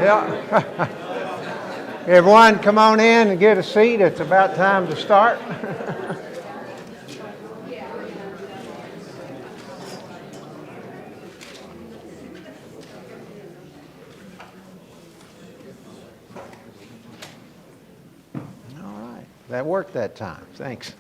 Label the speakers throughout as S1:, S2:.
S1: Yeah. Everyone, come on in and get a seat. It's about time to start. All right. That worked that time. Thanks.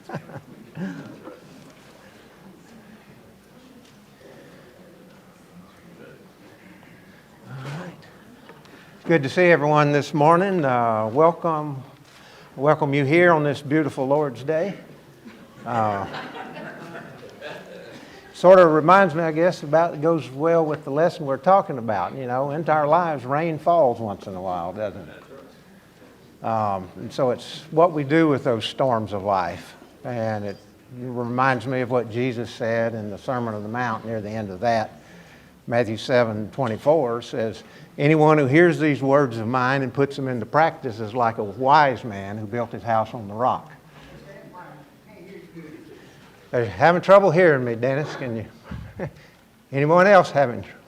S1: Good to see everyone this morning. Welcome you here on this beautiful Lord's Day. Sort of reminds me, I guess, it goes well with the lesson we're talking about. You know, into our lives, rain falls once in a while, doesn't it? And so it's what we do with those storms of life. And it reminds me of what Jesus said in the Sermon on the Mount near the end of that. Matthew 7:24 says, anyone who hears these words of mine and puts them into practice is like a wise man who built his house on the rock. They're having trouble hearing me, Dennis. Can you? Anyone else having trouble?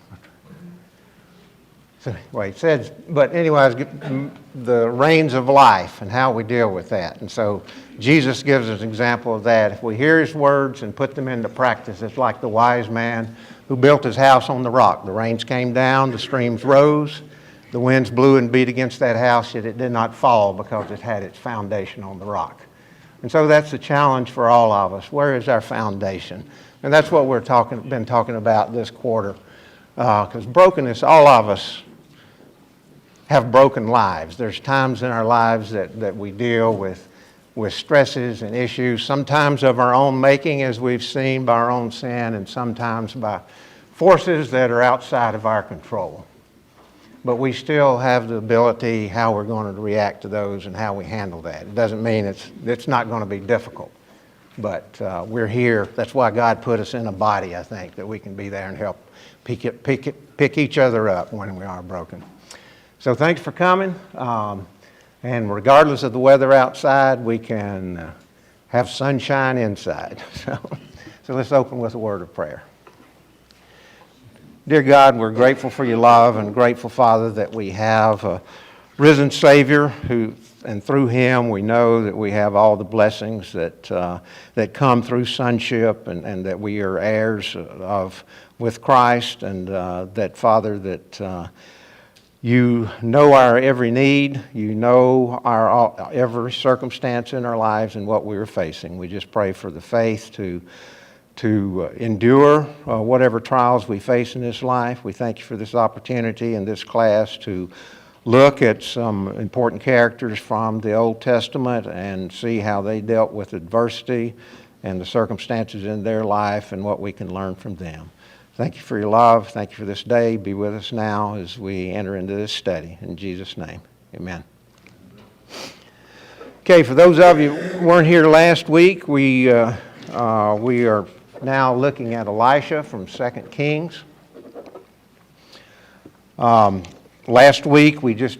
S1: So anyway, it says, but anyways, the rains of life and how we deal with that. And so Jesus gives us an example of that. If we hear his words and put them into practice, it's like the wise man who built his house on the rock. The rains came down, the streams rose, the winds blew and beat against that house, yet it did not fall because it had its foundation on the rock. And so that's the challenge for all of us. Where is our foundation? And that's what we're been talking about this quarter. Because brokenness, all of us have broken lives. There's times in our lives that we deal with stresses and issues, sometimes of our own making, as we've seen, by our own sin, and sometimes by forces that are outside of our control. But we still have the ability how we're going to react to those and how we handle that. It doesn't mean it's not going to be difficult, but we're here. That's why God put us in a body, I think, that we can be there and help pick each other up when we are broken. So thanks for coming. And regardless of the weather outside, we can have sunshine inside. So let's open with a word of prayer. Dear God, we're grateful for your love and grateful, Father, that we have a risen Savior and through him we know that we have all the blessings that come through sonship and that we are heirs with Christ, and that, Father, that you know our every need. You know our every circumstance in our lives and what we are facing. We just pray for the faith to endure whatever trials we face in this life. We thank you for this opportunity in this class to look at some important characters from the Old Testament and see how they dealt with adversity and the circumstances in their life and what we can learn from them. Thank you for your love. Thank you for this day. Be with us now as we enter into this study. In Jesus' name, amen. Okay, for those of you who weren't here last week, we are now looking at Elisha from 2 Kings. Last week we just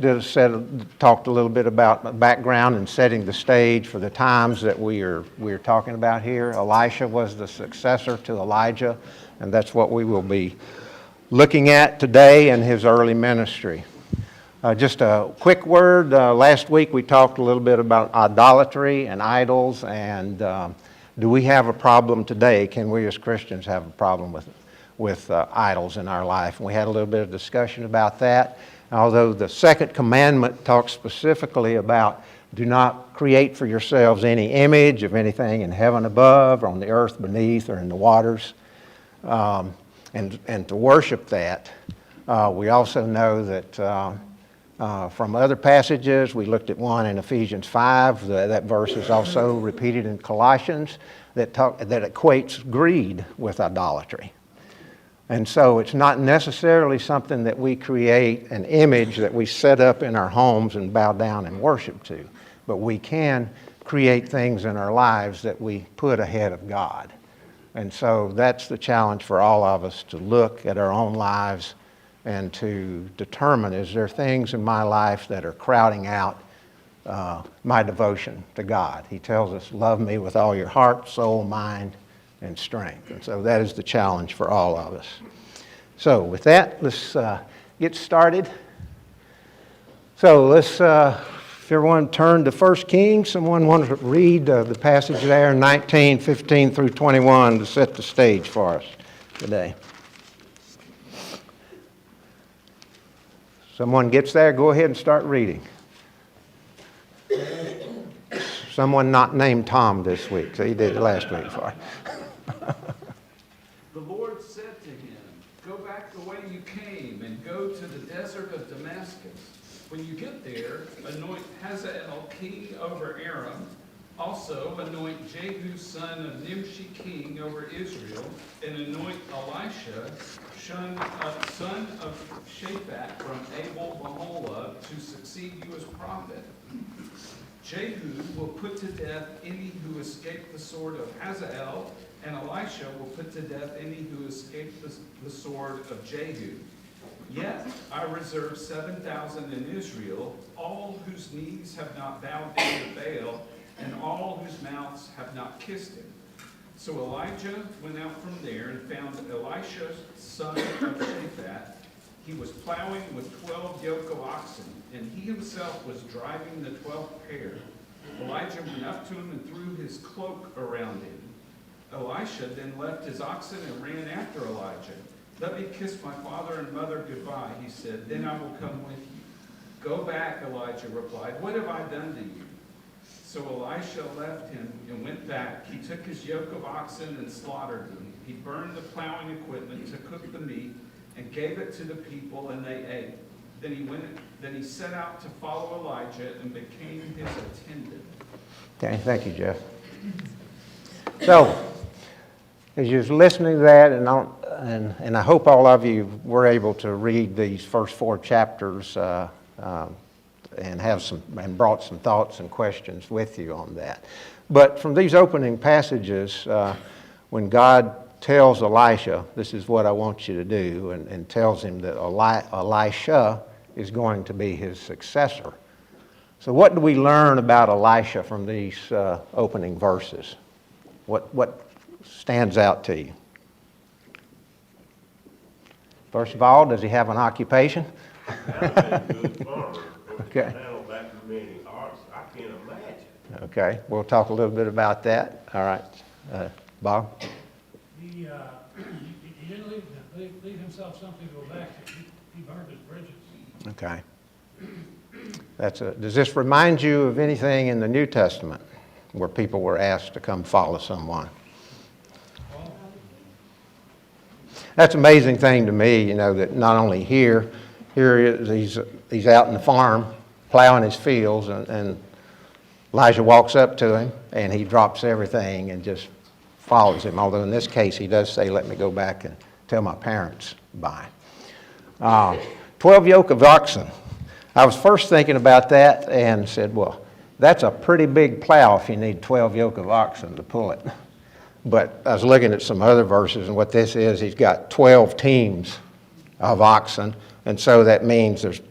S1: talked a little bit about background and setting the stage for the times that we're talking about here. Elisha was the successor to Elijah, and that's what we will be looking at today in his early ministry. Just a quick word. Last week we talked a little bit about idolatry and idols, and do we have a problem today? Can we as Christians have a problem with idols in our life? And we had a little bit of discussion about that. Although the second commandment talks specifically about do not create for yourselves any image of anything in heaven above or on the earth beneath or in the waters, and to worship that. We also know that from other passages, we looked at one in Ephesians 5, that verse is also repeated in Colossians, that equates greed with idolatry. And so it's not necessarily something that we create an image that we set up in our homes and bow down and worship to, but we can create things in our lives that we put ahead of God. And so that's the challenge for all of us, to look at our own lives and to determine, is there things in my life that are crowding out my devotion to God? He tells us, love me with all your heart, soul, mind, and strength. And so that is the challenge for all of us. So with that, let's get started. So let's, if everyone turn to 1 Kings, someone want to read the passage there, 19, 15 through 21, to set the stage for us today. Someone gets there, go ahead and start reading. Someone not named Tom this week, so he did it last week for us.
S2: The Lord said to him, "Go back the way you came and go to the desert of Damascus. When you get there, anoint Hazael king over Aram. Also anoint Jehu son of Nimshi king over Israel, and anoint Elisha son of Shaphat from Abel Maholah to succeed you as prophet. Jehu will put to death any who escape the sword of Hazael, and Elisha will put to death any who escape the sword of Jehu. Yet I reserve 7,000 in Israel, all whose knees have not bowed down to Baal, and all whose mouths have not kissed him." So Elijah went out from there and found Elisha son of Shaphat. He was plowing with 12 yoke of oxen, and he himself was driving the 12th pair. Elijah went up to him and threw his cloak around him. Elisha then left his oxen and ran after Elijah. "Let me kiss my father and mother goodbye," he said, "then I will come with you." "Go back," Elijah replied. "What have I done to you?" So Elisha left him and went back. He took his yoke of oxen and slaughtered them. He burned the plowing equipment to cook the meat and gave it to the people, and they ate. Then he set out to follow Elijah and became his attendant.
S1: Okay, thank you, Jeff. So, as you're listening to that, and I hope all of you were able to read these first 4 chapters and brought some thoughts and questions with you on that. But from these opening passages, when God tells Elisha, "This is what I want you to do," and tells him that Elisha is going to be his successor. So what do we learn about Elisha from these opening verses? What stands out to you? First of all, does he have an occupation? Okay. I can't imagine. Okay, we'll talk a little bit about that. All right, Bob?
S3: He didn't leave himself something to go back to. He burned his bridges.
S1: Okay. Does this remind you of anything in the New Testament where people were asked to come follow someone? That's an amazing thing to me, that not only here he is, he's out in the farm plowing his fields, and Elijah walks up to him and he drops everything and just follows him. Although in this case he does say, "Let me go back and tell my parents bye." 12 yoke of oxen. I was first thinking about that and said, well, that's a pretty big plow if you need 12 yoke of oxen to pull it. But I was looking at some other verses, and what this is, he's got 12 teams of oxen, and so that means there's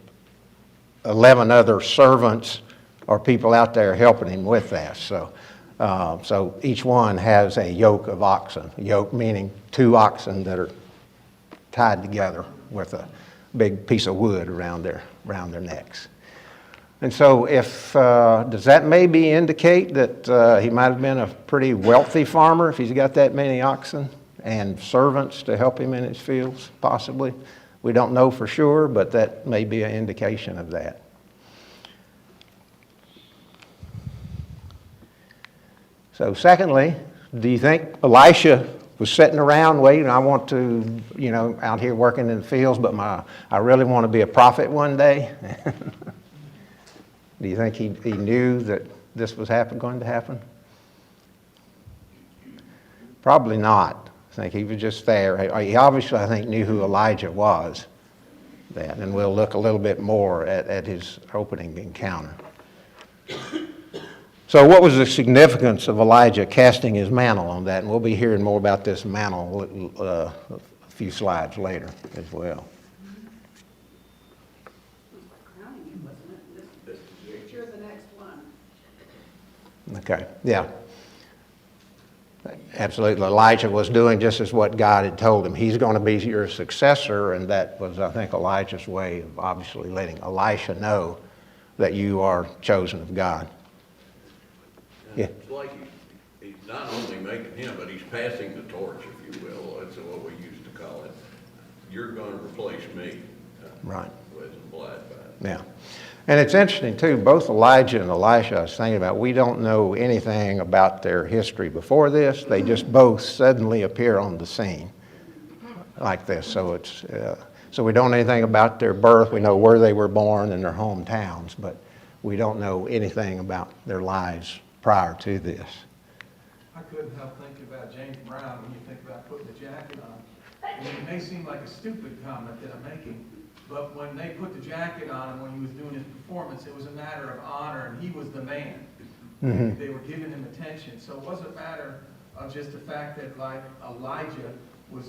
S1: 11 other servants or people out there helping him with that. So each one has a yoke of oxen. Yoke meaning 2 oxen that are tied together with a big piece of wood around their necks. And so does that maybe indicate that he might have been a pretty wealthy farmer if he's got that many oxen and servants to help him in his fields, possibly? We don't know for sure, but that may be an indication of that. So secondly, do you think Elisha was sitting around waiting, I want to, out here working in the fields, but I really want to be a prophet one day? Do you think he knew that this was going to happen? Probably not. I think he was just there. He obviously, I think, knew who Elijah was. And we'll look a little bit more at his opening encounter. So what was the significance of Elijah casting his mantle on that? And we'll be hearing more about this mantle a few slides later as well.
S4: Crowning him, wasn't it? This picture, the next one.
S1: Okay, yeah. Absolutely. Elijah was doing just as what God had told him. He's going to be your successor, and that was, I think, Elijah's way of obviously letting Elisha know that you are chosen of God.
S5: And
S1: Yeah.
S5: it's like he's not only making him, but he's passing the torch, if you will. That's what we used to call it. You're going to replace me.
S1: Right.
S5: Was implied by it.
S1: Yeah. And it's interesting, too, both Elijah and Elisha, I was thinking about, we don't know anything about their history before this. They just both suddenly appear on the scene like this. So so we don't know anything about their birth. We know where they were born and their hometowns, but we don't know anything about their lives prior to this.
S6: I couldn't help thinking about James Brown when you think about putting the jacket on. And it may seem like a stupid comment that I'm making, but when they put the jacket on him when he was doing his performance, it was a matter of honor, and he was the man.
S1: Mhm.
S6: They were giving him attention. So it wasn't a matter of just the fact that, like, Elijah was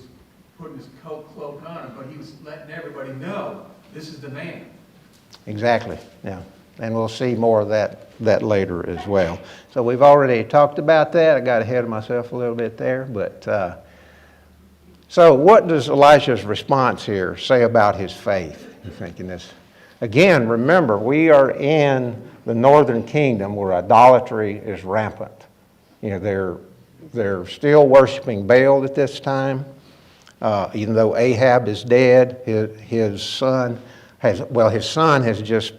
S6: putting his cloak on him, but he was letting everybody know, this is the man.
S1: Exactly, yeah. And we'll see more of that later as well. So we've already talked about that. I got ahead of myself a little bit there. But so what does Elisha's response here say about his faith? You thinking this? Again, remember, we are in the northern kingdom where idolatry is rampant. You know, they're still worshiping Baal at this time. Even though Ahab is dead, his son has just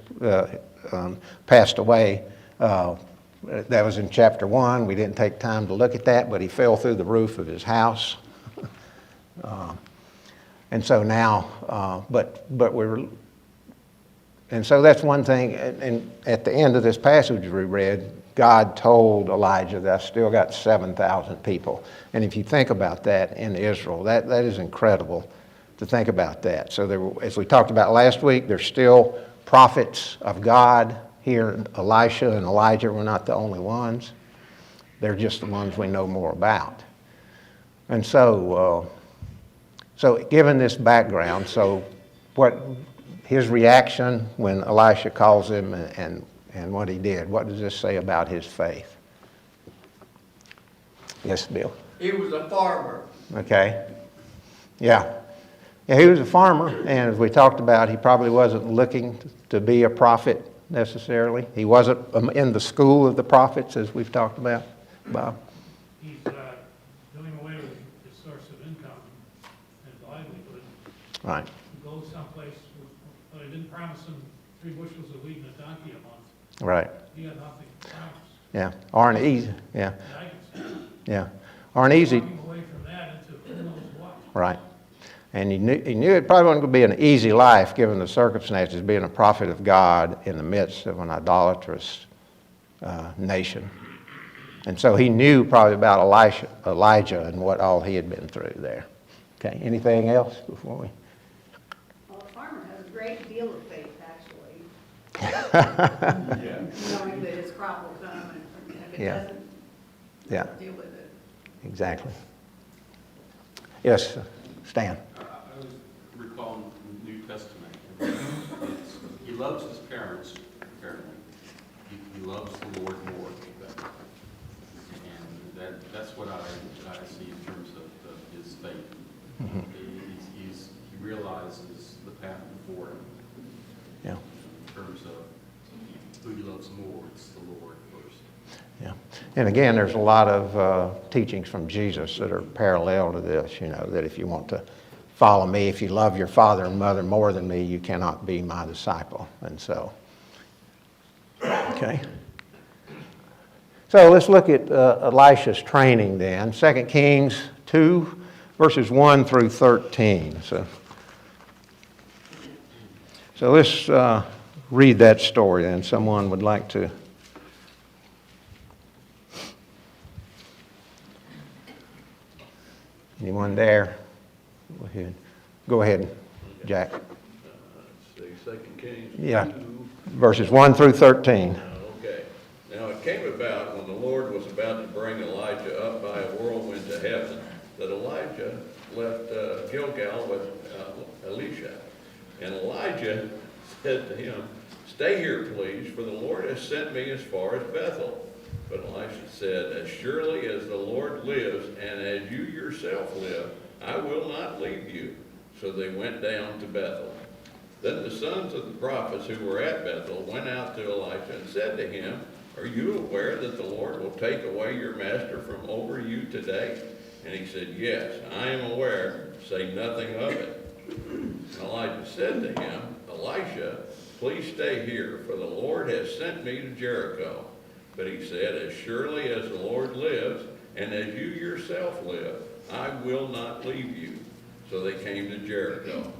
S1: passed away. That was in chapter 1. We didn't take time to look at that, but he fell through the roof of his house. And so now, and so that's one thing. And at the end of this passage we read, God told Elijah that I still got 7,000 people. And if you think about that in Israel, that is incredible to think about that. So as we talked about last week, there's still prophets of God here. Elisha and Elijah were not the only ones. They're just the ones we know more about. And so given this background, so what his reaction when Elisha calls him and what he did, what does this say about his faith? Yes, Bill?
S7: He was a farmer.
S1: Okay. Yeah. Yeah, he was a farmer, and as we talked about, he probably wasn't looking to be a prophet necessarily. He wasn't in the school of the prophets, as we've talked about, Bob.
S3: He's doing away with his source of income and livelihood.
S1: Right.
S3: He goes someplace, but he didn't promise him 3 bushels of wheat and a donkey a month.
S1: Right.
S3: He had nothing to promise.
S1: Yeah. Aren't easy. Yeah.
S3: And I can see
S1: Yeah. Aren't easy.
S3: walking away from that into who knows what.
S1: Right. And he knew it probably wasn't going to be an easy life given the circumstances, being a prophet of God in the midst of an idolatrous nation. And so he knew probably about Elijah and what all he had been through there. Okay, anything else before we?
S4: Well, a farmer has a great deal of faith, actually,
S2: Yeah.
S4: knowing that his crop will come, and if it
S1: Yeah.
S4: doesn't,
S1: Yeah,
S4: deal with it.
S1: exactly. Yes, Stan.
S8: I was recalling the New Testament. He loves his parents, apparently. He loves the Lord more. And that's what I see in terms of his faith.
S1: Mhm.
S8: He realizes the path before him
S1: Yeah,
S8: in terms of who he loves more. It's the Lord first.
S1: yeah. And again, there's a lot of teachings from Jesus that are parallel to this, you know, that if you want to follow me, if you love your father and mother more than me, you cannot be my disciple. And so, okay. So let's look at Elisha's training then. 2 Kings 2, verses 1 through 13. So let's read that story then. Someone would like to. Anyone there? Go ahead, Jack.
S5: Say 2 Kings
S1: Yeah.
S5: 2.
S1: Verses 1 through 13.
S5: Okay. Now it came about when the Lord was about to bring Elijah up by a whirlwind to heaven, that Elijah left Gilgal with Elisha. And Elijah said to him, "Stay here, please, for the Lord has sent me as far as Bethel." But Elisha said, "As surely as the Lord lives, and as you yourself live, I will not leave you." So they went down to Bethel. Then the sons of the prophets who were at Bethel went out to Elisha and said to him, Are you aware that the Lord will take away your master from over you today? And he said, Yes, I am aware. Say nothing of it. And Elijah said to him, Elisha, please stay here, for the Lord has sent me to Jericho. But he said, As surely as the Lord lives, and as you yourself live, I will not leave you. So they came to Jericho.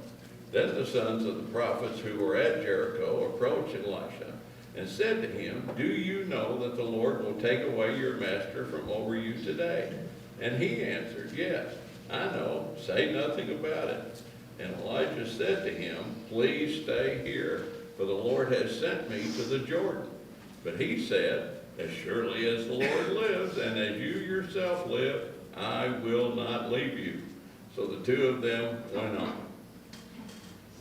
S5: Then the sons of the prophets who were at Jericho approached Elisha and said to him, Do you know that the Lord will take away your master from over you today? And he answered, Yes, I know. Say nothing about it. And Elijah said to him, Please stay here, for the Lord has sent me to the Jordan. But he said, As surely as the Lord lives, and as you yourself live, I will not leave you. So the two of them went on.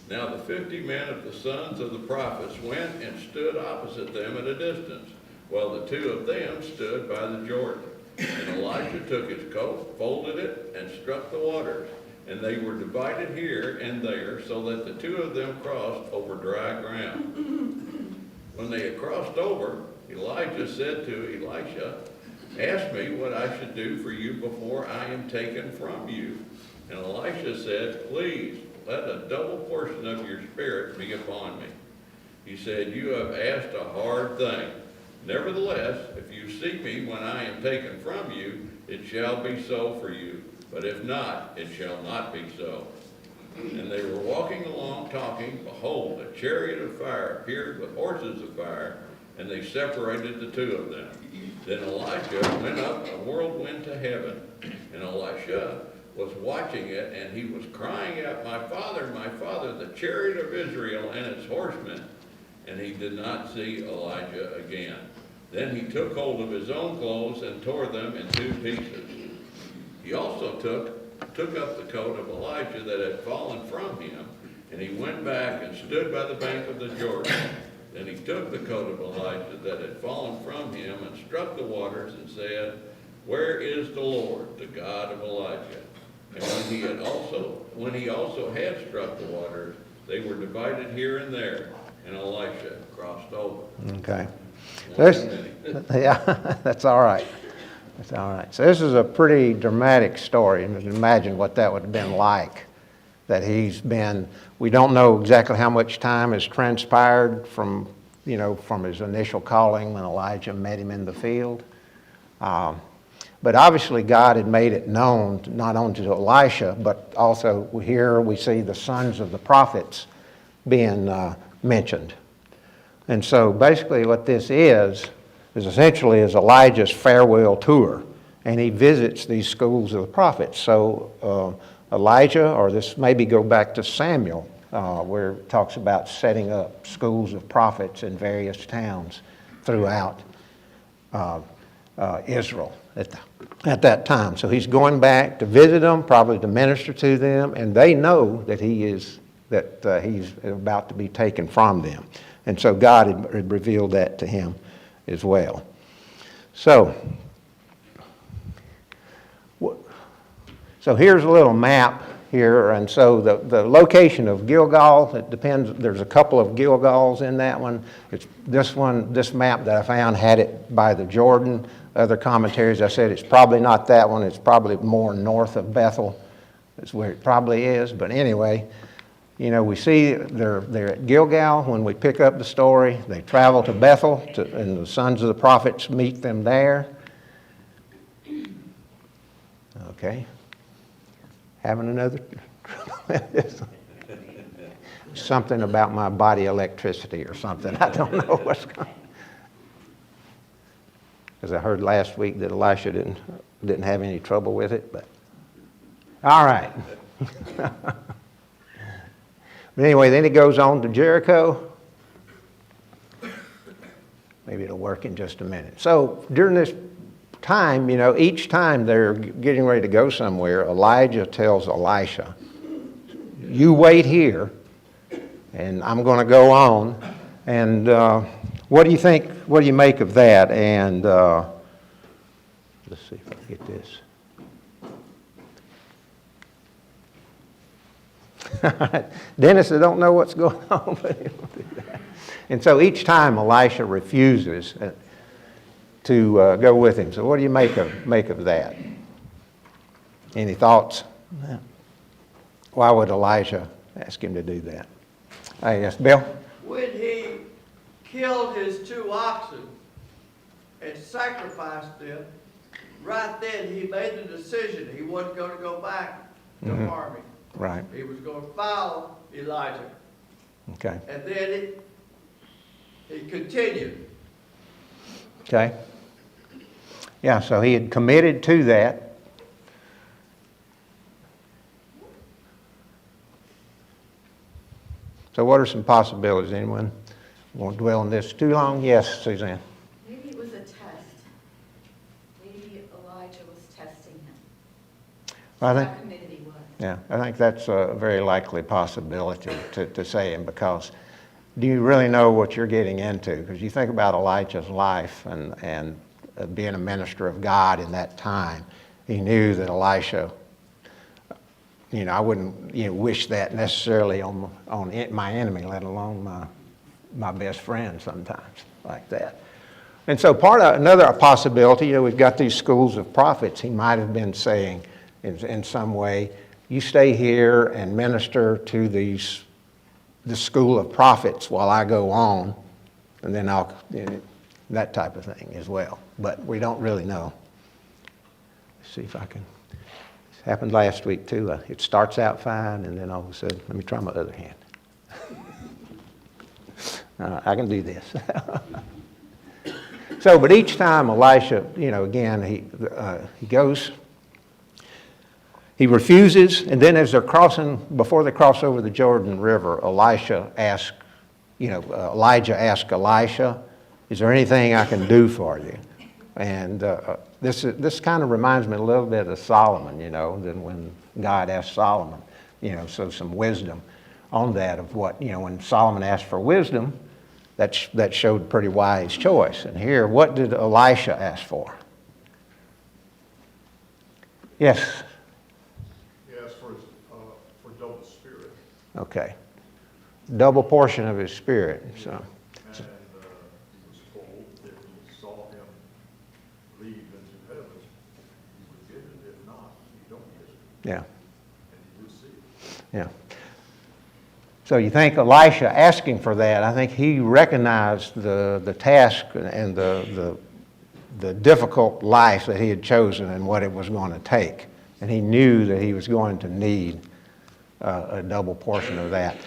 S5: Now the 50 men of the sons of the prophets went and stood opposite them at a distance, while the two of them stood by the Jordan. And Elisha took his coat, folded it, and struck the waters. And they were divided here and there, so that the two of them crossed over dry ground. When they had crossed over, Elijah said to Elisha, Ask me what I should do for you before I am taken from you. And Elisha said, Please, let a double portion of your spirit be upon me. He said, You have asked a hard thing. Nevertheless, if you see me when I am taken from you, it shall be so for you. But if not, it shall not be so. And they were walking along talking. Behold, a chariot of fire appeared with horses of fire, and they separated the two of them. Then Elijah went up a whirlwind to heaven, and Elisha was watching it, and he was crying out, My father, the chariot of Israel and its horsemen. And he did not see Elijah again. Then he took hold of his own clothes and tore them in two pieces. He also took up the coat of Elijah that had fallen from him, and he went back and stood by the bank of the Jordan. Then he took the coat of Elijah that had fallen from him and struck the waters and said, Where is the Lord, the God of Elijah? And when he also had struck the waters, they were divided here and there, and Elisha crossed over.
S1: Okay.
S5: There's
S1: Yeah, that's all right. That's all right. So this is a pretty dramatic story, and you can imagine what that would have been like. That he's been, we don't know exactly how much time has transpired from his initial calling when Elijah met him in the field. But obviously God had made it known, not only to Elisha, but also here we see the sons of the prophets being mentioned. And so basically what this is essentially Elijah's farewell tour. And he visits these schools of the prophets. So Elijah, or this maybe go back to Samuel, where it talks about setting up schools of prophets in various towns throughout Israel at that time. So he's going back to visit them, probably to minister to them, and they know that he's about to be taken from them. And so God had revealed that to him as well. So here's a little map here, and so the location of Gilgal, it depends, there's a couple of Gilgals in that one. It's this map that I found had it by the Jordan. Other commentaries, I said it's probably not that one, it's probably more north of Bethel. That's where it probably is, but anyway, we see they're at Gilgal when we pick up the story. They travel to Bethel, and the sons of the prophets meet them there. Okay. Having another something about my body electricity or something. I don't know what's going on. Because I heard last week that Elisha didn't have any trouble with it, but all right. But anyway, then he goes on to Jericho. Maybe it'll work in just a minute. So during this time, each time they're getting ready to go somewhere, Elijah tells Elisha, you wait here, and I'm going to go on. And what do you think, what do you make of that? And let's see if I can get this. Dennis, I don't know what's going on, but he'll do that. And so each time Elisha refuses to go with him. So what do you make of that? Any thoughts? Why would Elijah ask him to do that? Yes, Bill?
S7: When he killed his 2 oxen and sacrificed them, right then he made the decision he wasn't going to go back to farming.
S1: Right.
S7: He was going to follow Elijah.
S1: Okay.
S7: And then he continued.
S1: Okay. Yeah, so he had committed to that. So what are some possibilities? Anyone won't dwell on this too long? Yes, Suzanne.
S4: Maybe it was a test. Maybe Elijah was testing him.
S1: I think,
S4: How committed he was.
S1: yeah, I think that's a very likely possibility to say him, because do you really know what you're getting into? Because you think about Elijah's life and being a minister of God in that time, he knew that Elisha, I wouldn't wish that necessarily on my enemy, let alone my best friend sometimes like that. And so another possibility, we've got these schools of prophets. He might have been saying in some way, you stay here and minister to the school of prophets while I go on, and then that type of thing as well. But we don't really know. Let's see if I can. This happened last week too. It starts out fine, and then all of a sudden, let me try my other hand. I can do this. So, but each time Elisha, again, he goes. He refuses, and then as they're before they cross over the Jordan River, Elijah asks Elisha, is there anything I can do for you? And this kind of reminds me a little bit of Solomon, than when God asked Solomon, so some wisdom on that of what, when Solomon asked for wisdom, that showed a pretty wise choice. And here, what did Elisha ask for? Yes?
S9: For double spirit.
S1: Okay. Double portion of his spirit. So.
S9: And he was told that he saw him leave into heaven, he would get it. If not, you don't get it.
S1: Yeah.
S9: And he would see it.
S1: Yeah. So you think Elisha asking for that, I think he recognized the task and the difficult life that he had chosen and what it was going to take. And he knew that he was going to need a double portion of that.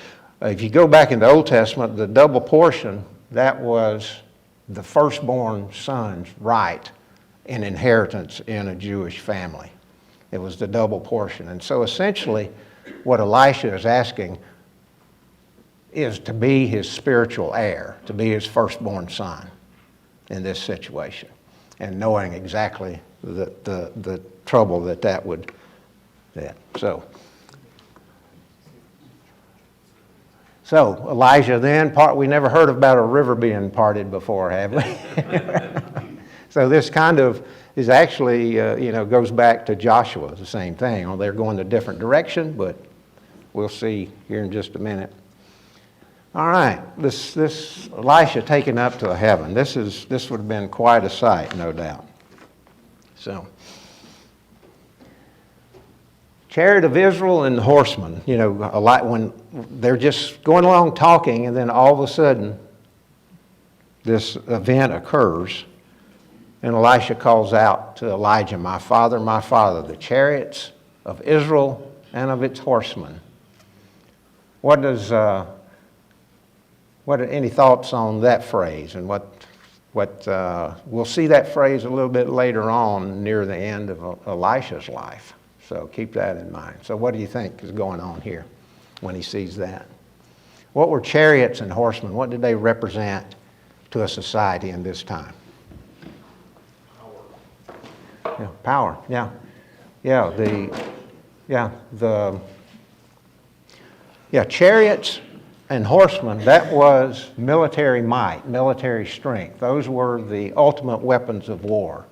S1: If you go back in the Old Testament, the double portion, that was the firstborn son's right in inheritance in a Jewish family. It was the double portion. And so essentially what Elisha is asking is to be his spiritual heir, to be his firstborn son in this situation, and knowing exactly the trouble that would. So Elijah then, we never heard about a river being parted before, have we? So this kind of is actually, goes back to Joshua, the same thing. They're going a different direction, but we'll see here in just a minute. All right, this Elisha taken up to heaven. This would have been quite a sight, no doubt. So, chariot of Israel and the horsemen. When they're just going along talking, and then all of a sudden, this event occurs, and Elisha calls out to Elijah, my father, the chariots of Israel and of its horsemen. Any thoughts on that phrase? And we'll see that phrase a little bit later on near the end of Elisha's life. So keep that in mind. So what do you think is going on here when he sees that? What were chariots and horsemen? What did they represent to a society in this time? Power. Yeah. Chariots and horsemen, that was military might, military strength. Those were the ultimate weapons of war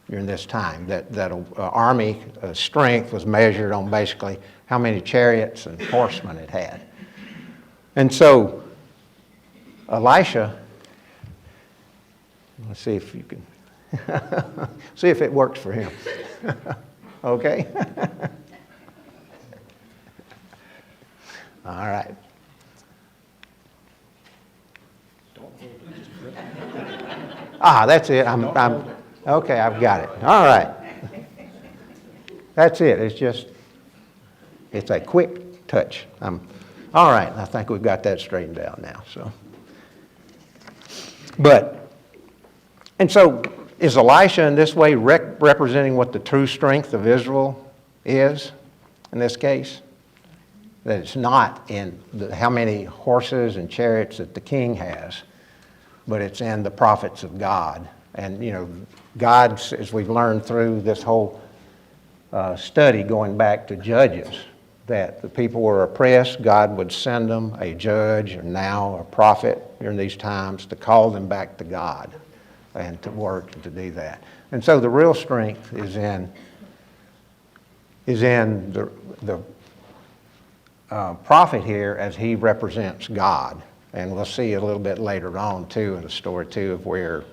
S1: during this time. That army strength was measured on basically how many chariots and horsemen it had. And so Elisha, let's see if you can, see if it works for him. Okay? All right. That's it. Okay, I've got it. All right. That's it. It's a quick touch. All right, I think we've got that straightened out now. And so is Elisha in this way representing what the true strength of Israel is in this case? That it's not in how many horses and chariots that the king has, but it's in the prophets of God. And, God, as we've learned through this whole study going back to Judges, that the people were oppressed, God would send them a judge, or now a prophet during these times, to call them back to God and to work and to do that. And so the real strength is in the prophet here, as he represents God. And we'll see a little bit later on, too, in the story, too, of where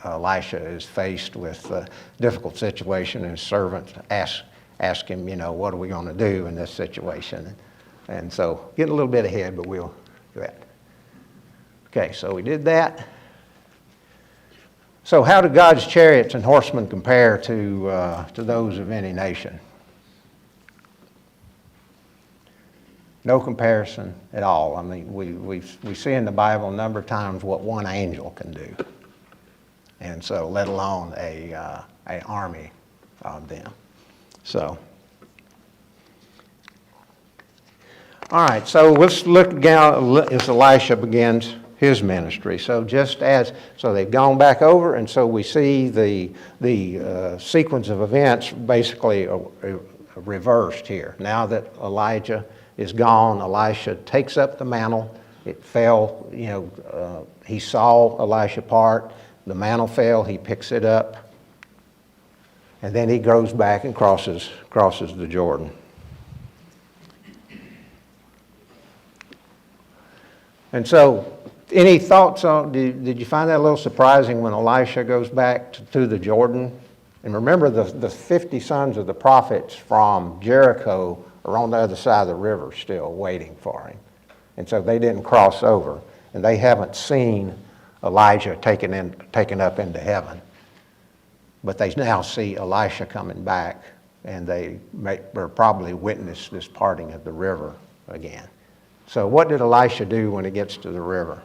S1: Elisha is faced with a difficult situation, and his servant ask him, what are we going to do in this situation? And so, getting a little bit ahead, but we'll do that. Okay, so we did that. So how do God's chariots and horsemen compare to those of any nation? No comparison at all. I mean, we see in the Bible a number of times what one angel can do, and so let alone an army of them. So, all right. So let's look down as Elisha begins his ministry. So they've gone back over, and so we see the sequence of events basically reversed here. Now that Elijah is gone, Elisha takes up the mantle. It fell, he saw Elisha part. The mantle fell, he picks it up. And then he goes back and crosses the Jordan. And so, any thoughts on, did you find that a little surprising when Elisha goes back to the Jordan? And remember, the 50 sons of the prophets from Jericho are on the other side of the river still waiting for him. And so they didn't cross over. And they haven't seen Elijah taken up into heaven. But they now see Elisha coming back, and they probably witness this parting of the river again. So what did Elisha do when he gets to the river?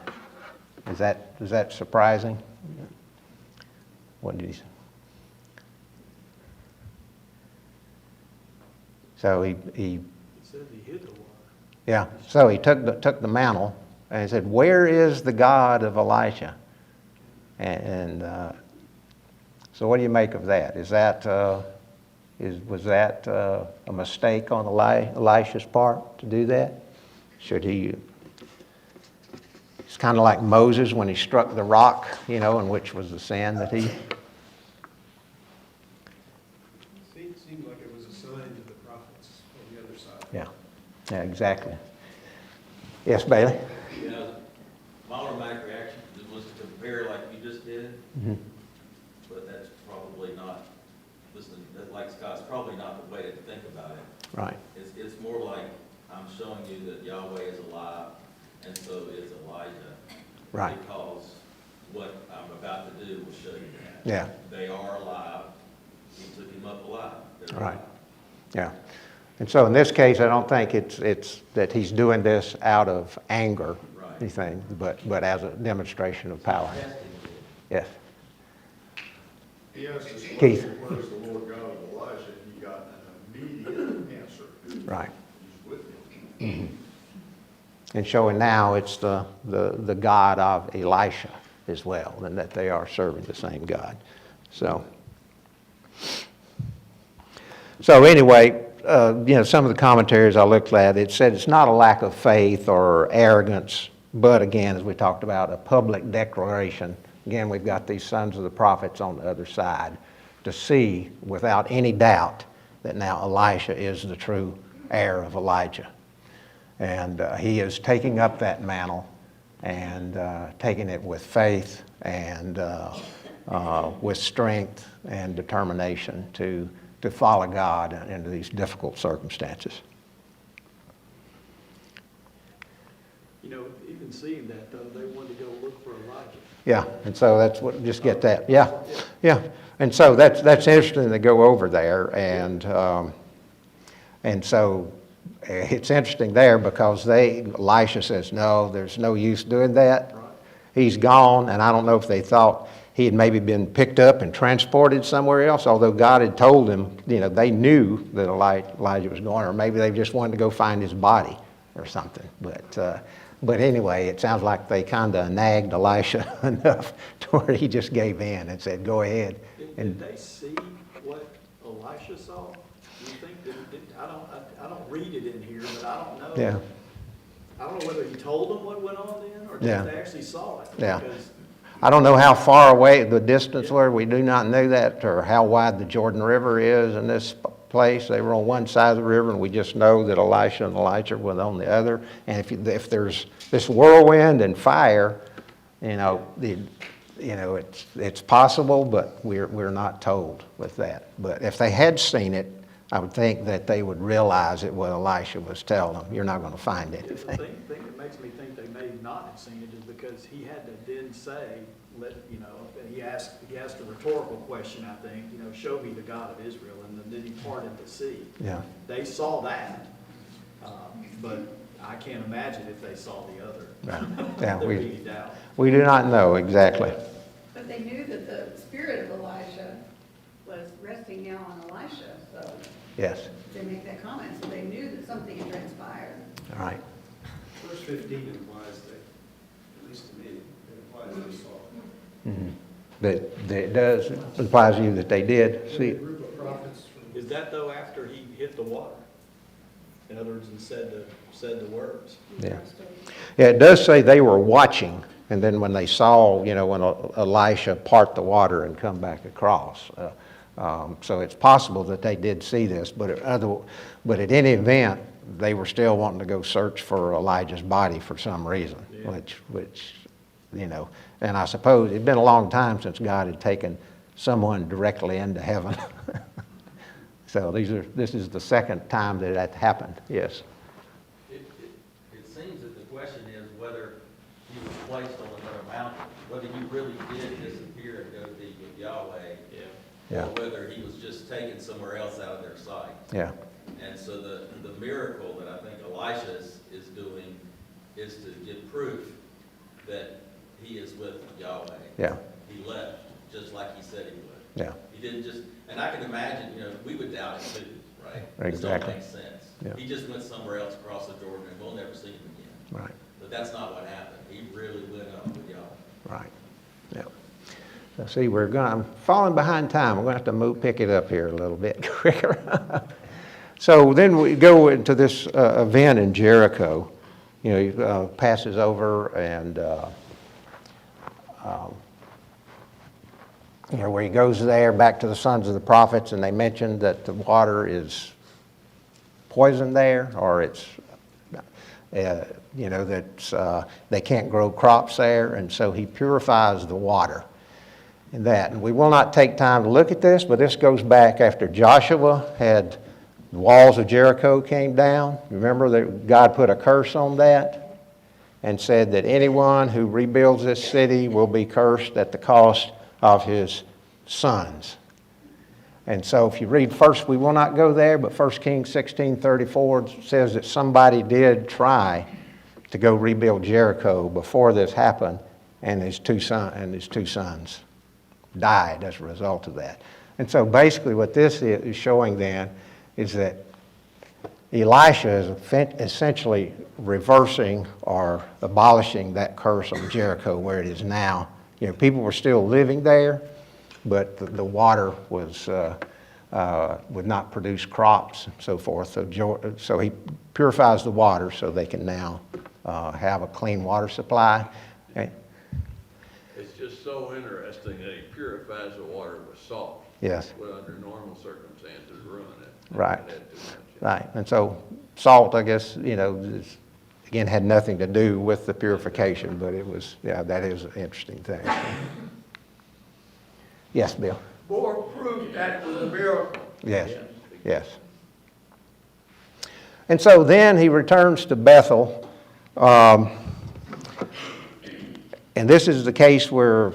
S1: Is that surprising? What did he say? So he
S9: said he hid the water.
S1: Yeah. So he took the mantle and he said, "Where is the God of Elijah?" And so, what do you make of that? Was that a mistake on Elisha's part to do that? Should he? It's kind of like Moses when he struck the rock, in which was the sin that he.
S10: It seemed like it was a sign to the prophets on the other side.
S1: Yeah, exactly. Yes, Bailey?
S8: My automatic reaction was to compare like you just did, but that's probably not, like Scott's probably not the way to think about it.
S1: Right.
S8: It's more like I'm showing you that Yahweh is alive, and so is Elijah.
S1: Right.
S8: Because what I'm about to do will show you that.
S1: Yeah.
S8: They are alive. He took him up alive. They're
S1: Right.
S8: alive.
S1: Yeah. And so in this case, I don't think it's that he's doing this out of anger,
S8: Right.
S1: anything, but as a demonstration of power. Yes.
S9: He asked this
S1: Keith.
S9: question, where is the Lord God of Elijah? He got an immediate answer.
S1: Right.
S9: He's with him.
S1: And showing now it's the God of Elisha as well, and that they are serving the same God. So anyway, some of the commentaries I looked at, it said it's not a lack of faith or arrogance, but again, as we talked about, a public declaration. Again, we've got these sons of the prophets on the other side to see without any doubt that now Elisha is the true heir of Elijah. And he is taking up that mantle and taking it with faith and with strength and determination to follow God into these difficult circumstances.
S10: You know, even seeing that, though, they wanted to go look for Elijah.
S1: Yeah, and so that's what, just get that, yeah, yeah. And so that's interesting to go over there, and so it's interesting there because Elisha says, no, there's no use doing that. He's gone, and I don't know if they thought he had maybe been picked up and transported somewhere else, although God had told him, they knew that Elijah was going, or maybe they just wanted to go find his body or something. But anyway, it sounds like they kind of nagged Elisha enough to where he just gave in and said, go ahead.
S10: Did they see what Elisha saw? Do you think that, I don't read it in here, but I don't know.
S1: Yeah.
S10: I don't know whether he told them what went on then, or
S1: Yeah.
S10: if they actually saw it.
S1: Yeah.
S10: Because
S1: I don't know how far away the distance were. We do not know that, or how wide the Jordan River is in this place. They were on one side of the river, and we just know that Elisha and Elijah were on the other. And if there's this whirlwind and fire, it's possible, but we're not told with that. But if they had seen it, I would think that they would realize that what Elisha was telling them. You're not going to find
S10: the
S1: anything.
S10: thing that makes me think they may not have seen it is because he had to then say, he asked a rhetorical question, I think, show me the God of Israel, and then he parted the sea.
S1: Yeah.
S10: They saw that, but I can't imagine if they saw the other.
S1: Right. Yeah,
S10: There'd be doubt.
S1: we do not know exactly.
S4: But they knew that the spirit of Elijah was resting now on Elisha, so
S1: Yes.
S4: they make that comment, so they knew that something had transpired.
S1: All right.
S10: Verse 15 implies that, at least to me, it implies they saw it.
S1: Mm-hmm. That it does implies to you that they did see it.
S10: Group of prophets. Is that though after he hit the water? In other words, and said the words.
S1: Yeah. Yeah, it does say they were watching, and then when they saw, when Elisha part the water and come back across. So it's possible that they did see this, but at any event, they were still wanting to go search for Elijah's body for some reason,
S10: Yeah.
S1: which, and I suppose it'd been a long time since God had taken someone directly into heaven. So this is the second time that happened, yes.
S8: It seems that the question is whether he was placed on another mountain, whether he really did disappear and go be with Yahweh,
S1: Yeah.
S8: or whether he was just taken somewhere else out of their sight.
S1: Yeah,
S8: And so the miracle that I think Elisha is doing is to give proof that he is with Yahweh.
S1: yeah,
S8: He left just like he said he would.
S1: yeah,
S8: He didn't just, and I can imagine, we would doubt it too, right?
S1: Exactly.
S8: It don't make sense.
S1: Yeah.
S8: He just went somewhere else across the Jordan and we'll never see him again.
S1: right,
S8: But that's not what happened. He really went up with Yahweh.
S1: right, yeah. So see, I'm falling behind time. We're going to have to pick it up here a little bit quicker. So then we go into this event in Jericho. He passes over and, where he goes there back to the sons of the prophets, and they mentioned that the water is poison there, or it's, that they can't grow crops there, and so he purifies the water. And we will not take time to look at this, but this goes back after Joshua had the walls of Jericho came down. Remember that God put a curse on that and said that anyone who rebuilds this city will be cursed at the cost of his sons. And so if you read first, we will not go there, but 1 Kings 16:34 says that somebody did try to go rebuild Jericho before this happened, and his two sons died as a result of that. And so basically what this is showing then is that Elisha is essentially reversing or abolishing that curse on Jericho where it is now. People were still living there, but the water would not produce crops and so forth. So he purifies the water so they can now have a clean water supply.
S5: It's just so interesting that he purifies the water with salt.
S1: Yes.
S5: Well, under normal circumstances, ruin it.
S1: Right.
S5: It had too much.
S1: Right, and so salt, I guess, again, had nothing to do with the purification, but it was, yeah, that is an interesting thing. Yes, Bill?
S7: More proof that it was a miracle.
S1: Yes, yes. And so then he returns to Bethel. And this is the case where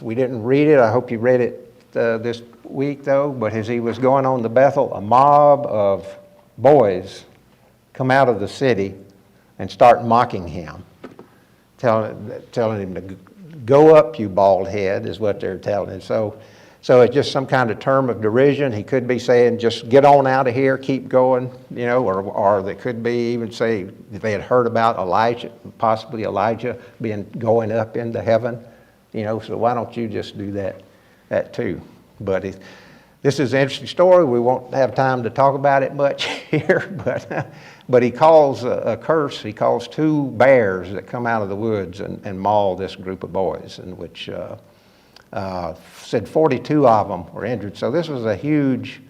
S1: we didn't read it. I hope you read it this week, though. But as he was going on to Bethel, a mob of boys come out of the city and start mocking him, telling him to go up, you bald head, is what they're telling him. So it's just some kind of term of derision. He could be saying, just get on out of here, keep going, or they could be even say if they had heard about Elijah, possibly Elijah going up into heaven, so why don't you just do that too? But this is an interesting story. We won't have time to talk about it much here, but he calls a curse. He calls 2 bears that come out of the woods and maul this group of boys, in which said 42 of them were injured. So this was a huge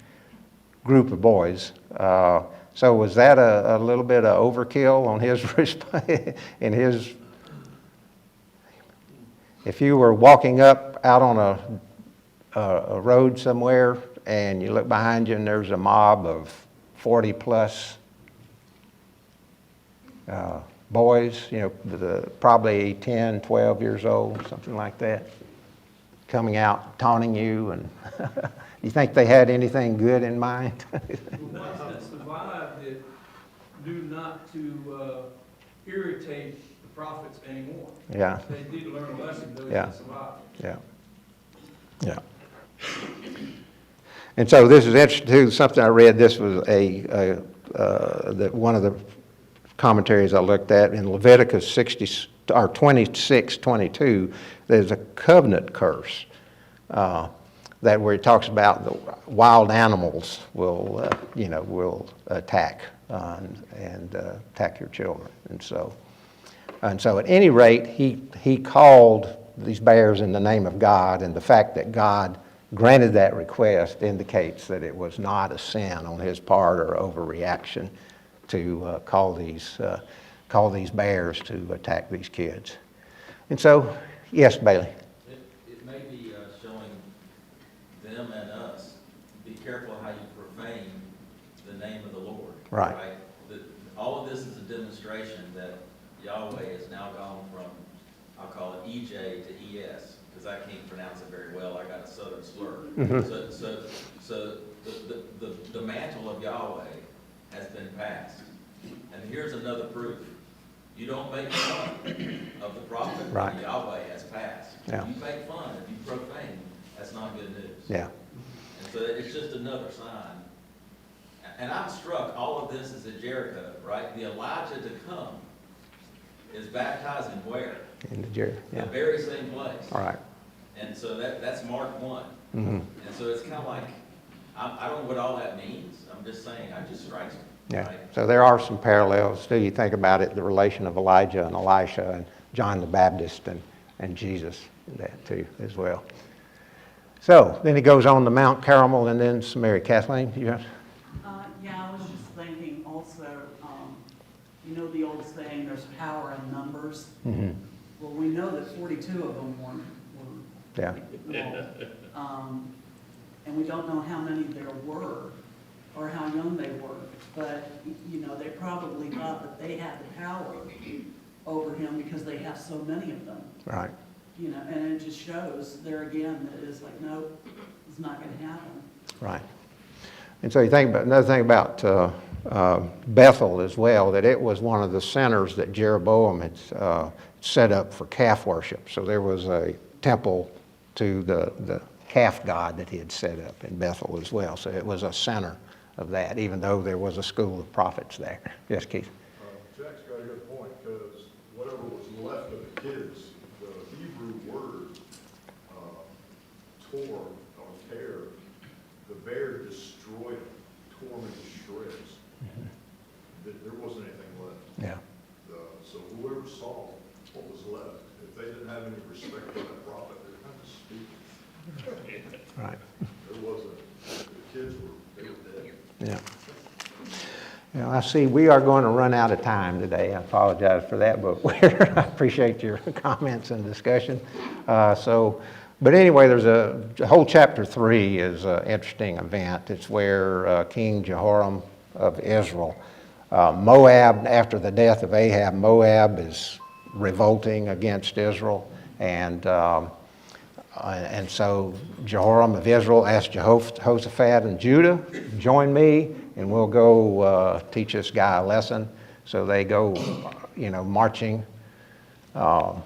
S1: group of boys. So was that a little bit of overkill on his in his? If you were walking out on a road somewhere and you look behind you and there's a mob of 40 plus boys, probably 10, 12 years old, something like that, coming out, taunting you, and you think they had anything good in mind?
S2: Well, once it survived, it knew not to irritate the prophets anymore.
S1: Yeah.
S2: They did learn a lesson, those
S1: Yeah.
S2: that survived.
S1: Yeah. Yeah. And so this is interesting too. Something I read. This was one of the commentaries I looked at in Leviticus 26:22. There's a covenant curse that where it talks about the wild animals will attack and attack your children. And so at any rate, he called these bears in the name of God, and the fact that God granted that request indicates that it was not a sin on his part or overreaction to call these bears to attack these kids. And so, yes, Bailey.
S8: It may be showing them and us, be careful how you profane the name of the Lord.
S1: Right.
S8: All of this is a demonstration that Yahweh has now gone from, I'll call it EJ to ES, because I can't pronounce it very well. I got a southern slur.
S1: Mm-hmm.
S8: So the mantle of Yahweh has been passed. And here's another proof. You don't make fun of the prophet
S1: Right.
S8: that Yahweh has passed.
S1: Yeah.
S8: If you make fun, if you profane, that's not good news.
S1: Yeah.
S8: And so it's just another sign. And I'm struck, all of this is at Jericho, right? The Elijah to come is baptizing where?
S1: In the Jerry. Yeah.
S8: The very same place.
S1: All right.
S8: And so that's Mark 1.
S1: Mm-hmm.
S8: And so it's kind of like, I don't know what all that means. I'm just saying, it just strikes me.
S1: Yeah.
S8: Right?
S1: So there are some parallels too. You think about it, the relation of Elijah and Elisha and John the Baptist and Jesus in that too as well. So then he goes on to Mount Carmel and then Samaria. Kathleen, you have?
S11: Yeah, I was just thinking also, the old saying, there's power in numbers.
S1: Mm-hmm.
S11: Well, we know that 42 of them were
S1: Yeah.
S11: and we don't know how many there were or how young they were. But, they probably thought that they had the power over him because they have so many of them.
S1: Right.
S11: And it just shows there again that it's like, nope, it's not going to happen.
S1: Right. And so you think about another thing about Bethel as well, that it was one of the centers that Jeroboam had set up for calf worship. So there was a temple to the calf god that he had set up in Bethel as well. So it was a center of that, even though there was a school of prophets there. Yes, Keith?
S9: Jack's got a good point, because whatever was left of the kids, the Hebrew word tore or tear, the bear destroyed them, tore them into shreds. There wasn't anything left.
S1: Yeah.
S9: So whoever saw what was left, if they didn't have any respect for that prophet,
S1: Well, I see we are going to run out of time today. I apologize for that, but I appreciate your comments and discussion. But anyway, there's a whole chapter 3 is an interesting event. It's where King Jehoram of Israel, Moab, after the death of Ahab, Moab is revolting against Israel, and so Jehoram of Israel asked Jehoshaphat and Judah, join me, and we'll go teach this guy a lesson. So they go, marching. So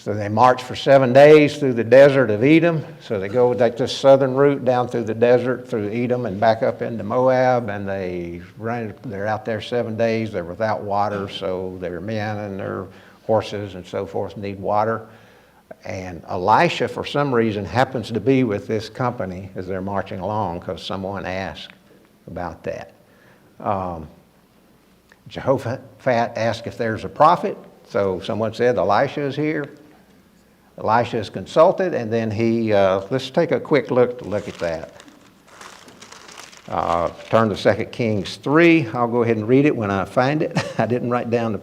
S1: they march for 7 days through the desert of Edom. So they go take this southern route down through the desert, through Edom, and back up into Moab. And they're out there 7 days. They're without water, so their men and their horses and so forth need water. And Elisha, for some reason, happens to be with this company as they're marching along because someone asked about that. Jehoshaphat asked if there's a prophet. So someone said, Elisha is here. Elisha is consulted, and then let's take a quick look at that. Turn to 2 Kings 3. I'll go ahead and read it when I find it. I didn't write down the...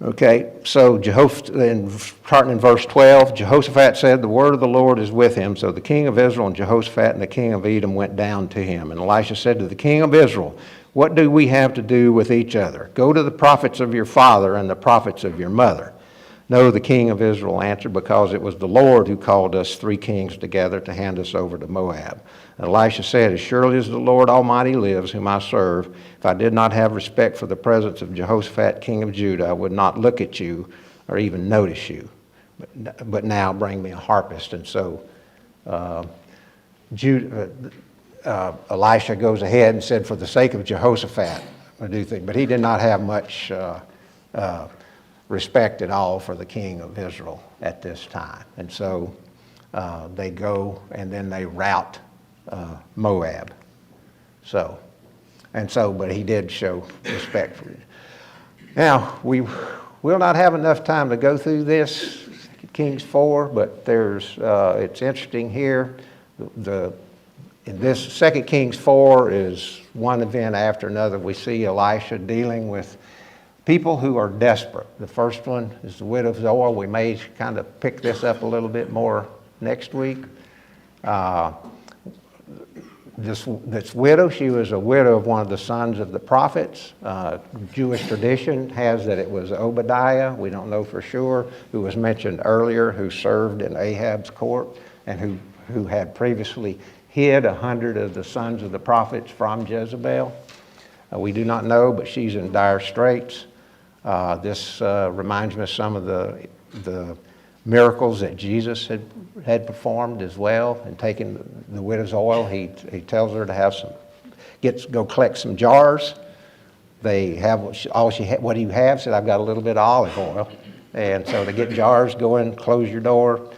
S1: Okay, so starting in verse 12, Jehoshaphat said, the word of the Lord is with him. So the king of Israel and Jehoshaphat and the king of Edom went down to him. And Elisha said to the king of Israel, what do we have to do with each other? Go to the prophets of your father and the prophets of your mother. No, the king of Israel answered, because it was the Lord who called us 3 kings together to hand us over to Moab. And Elisha said, as surely as the Lord Almighty lives, whom I serve, if I did not have respect for the presence of Jehoshaphat, king of Judah, I would not look at you or even notice you. But now bring me a harpist. And so Elisha goes ahead and said, for the sake of Jehoshaphat, I do think. But he did not have much respect at all for the king of Israel at this time. And so they go and then they rout Moab. But he did show respect for it. Now, we will not have enough time to go through this, Kings 4, but it's interesting here. In this 2 Kings 4 is one event after another. We see Elisha dealing with people who are desperate. The first one is the widow's oil. We may kind of pick this up a little bit more next week. This widow, she was a widow of one of the sons of the prophets. Jewish tradition has that it was Obadiah, we don't know for sure, who was mentioned earlier, who served in Ahab's court and who had previously hid 100 of the sons of the prophets from Jezebel. We do not know, but she's in dire straits. This reminds me of some of the miracles that Jesus had performed as well, and taking the widow's oil. He tells her to have go collect some jars. They have what do you have? Said, I've got a little bit of olive oil. And so they get jars, go in, close your door,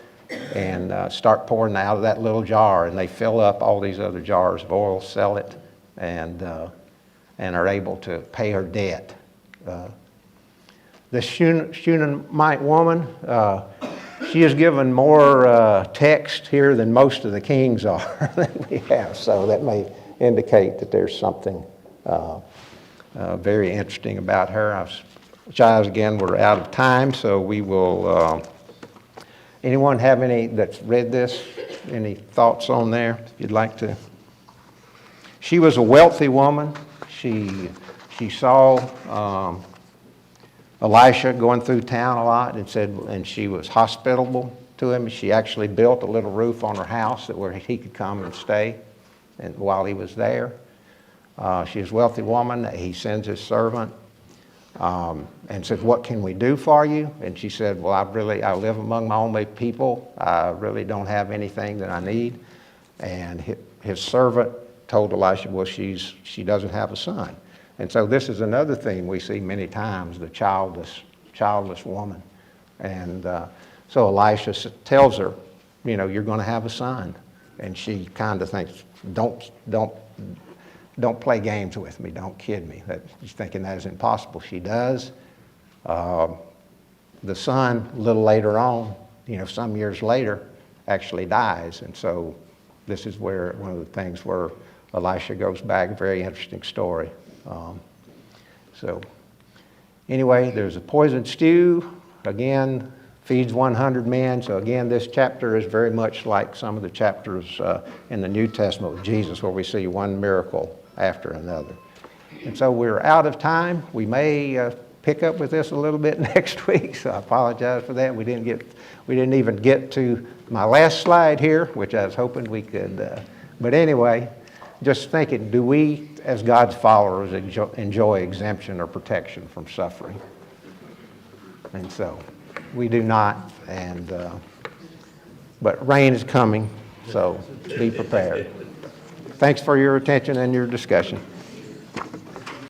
S1: and start pouring out of that little jar. And they fill up all these other jars of oil, sell it, and are able to pay her debt. This Shunammite woman, she is given more text here than most of the kings are that we have. So that may indicate that there's something very interesting about her. Guys, again, we're out of time, so we will... anyone have any that's read this? Any thoughts on there, if you'd like to? She was a wealthy woman. She saw Elisha going through town a lot, and she was hospitable to him. She actually built a little roof on her house where he could come and stay while he was there. She was a wealthy woman. He sends his servant and said, what can we do for you? And she said, well, I live among my own people. I really don't have anything that I need. And his servant told Elisha, well, she doesn't have a son. And so this is another thing we see many times, the childless woman. And so Elisha tells her, you're going to have a son. And she kind of thinks, don't play games with me, don't kid me. She's thinking that is impossible. She does. The son, a little later on, some years later, actually dies. And so this is where one of the things where Elisha goes back. Very interesting story. So anyway, there's a poisoned stew. Again, feeds 100 men. So again, this chapter is very much like some of the chapters in the New Testament with Jesus, where we see one miracle after another. And so we're out of time. We may pick up with this a little bit next week, so I apologize for that. We didn't even get to my last slide here, which I was hoping we could. But anyway, just thinking, do we, as God's followers, enjoy exemption or protection from suffering? And so we do not. But rain is coming, so be prepared. Thanks for your attention and your discussion.